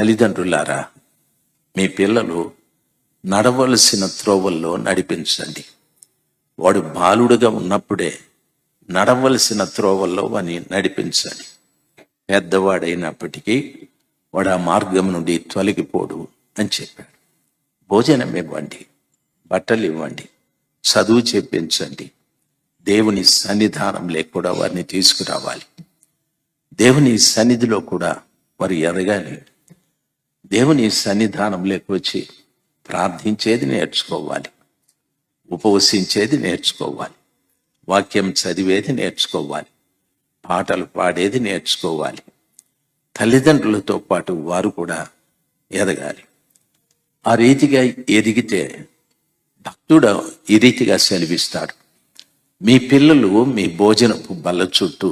తల్లిదండ్రులారా, మీ పిల్లలు నడవలసిన త్రోవల్లో నడిపించండి. వాడు బాలుడుగా ఉన్నప్పుడే నడవలసిన త్రోవల్లో వాని నడిపించండి. పెద్దవాడైనప్పటికీ వాడు ఆ మార్గం నుండి తొలగిపోడు అని చెప్పాడు. భోజనం ఇవ్వండి, బట్టలు ఇవ్వండి, చదువు చెప్పించండి. దేవుని సన్నిధానంలో కూడా వారిని తీసుకురావాలి. దేవుని సన్నిధిలో కూడా వారు ఎదగాలి. దేవుని సన్నిధానంలోకి వచ్చి ప్రార్థించేది నేర్చుకోవాలి, ఉపవసించేది నేర్చుకోవాలి, వాక్యం చదివేది నేర్చుకోవాలి, పాటలు పాడేది నేర్చుకోవాలి. తల్లిదండ్రులతో పాటు వారు కూడా ఎదగాలి. ఆ రీతిగా ఎదిగితే భక్తుడు ఈ రీతిగా సెలవిస్తాడు, మీ పిల్లలు మీ భోజనపు బల్ల చుట్టూ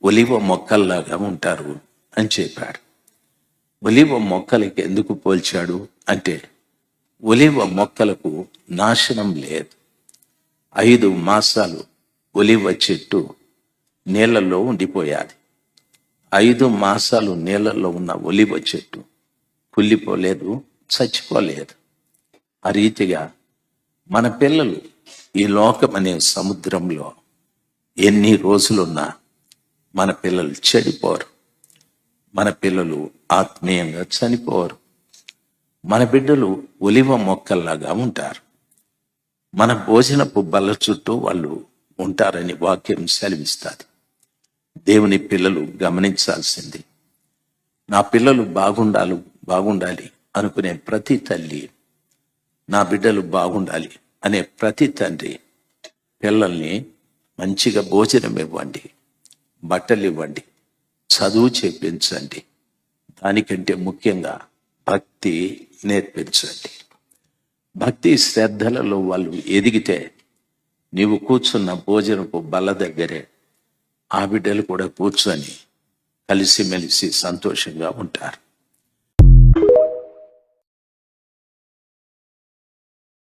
ఒలివ మొక్కల్లాగా ఉంటారు అని చెప్పాడు. ఒలివ మొక్కలకి ఎందుకు పోల్చాడు అంటే, ఒలివ మొక్కలకు నాశనం లేదు. 5 మాసాలు ఒలివ చెట్టు నీళ్ళల్లో ఉండిపోయాది. 5 మాసాలు నీళ్ళల్లో ఉన్న ఒలివ చెట్టు కుళ్ళిపోలేదు, చచ్చిపోలేదు. ఆ రీతిగా మన పిల్లలు ఈ లోకం అనే సముద్రంలో ఎన్ని రోజులున్నా మన పిల్లలు చెడిపోరు, మన పిల్లలు ఆత్మీయంగా చనిపోరు. మన బిడ్డలు ఒలివ మొక్కల్లాగా ఉంటారు. మన భోజనపు బల్ల చుట్టూ వాళ్ళు ఉంటారని వాక్యం సెలవిస్తుంది. దేవుని పిల్లలు గమనించాల్సింది, నా పిల్లలు బాగుండాలి అనుకునే ప్రతి తల్లి, నా బిడ్డలు బాగుండాలి అనే ప్రతి తండ్రి పిల్లల్ని మంచిగా భోజనం ఇవ్వండి, బట్టలు ఇవ్వండి, చదువు చెప్పించండి. దానికంటే ముఖ్యంగా భక్తి నేర్పించండి. భక్తి శ్రద్ధలలో వాళ్ళు ఎదిగితే నీవు కూర్చున్న భోజనపు బల్ల దగ్గరే ఆ బిడ్డలు కూడా కూర్చొని కలిసిమెలిసి సంతోషంగా ఉంటారు.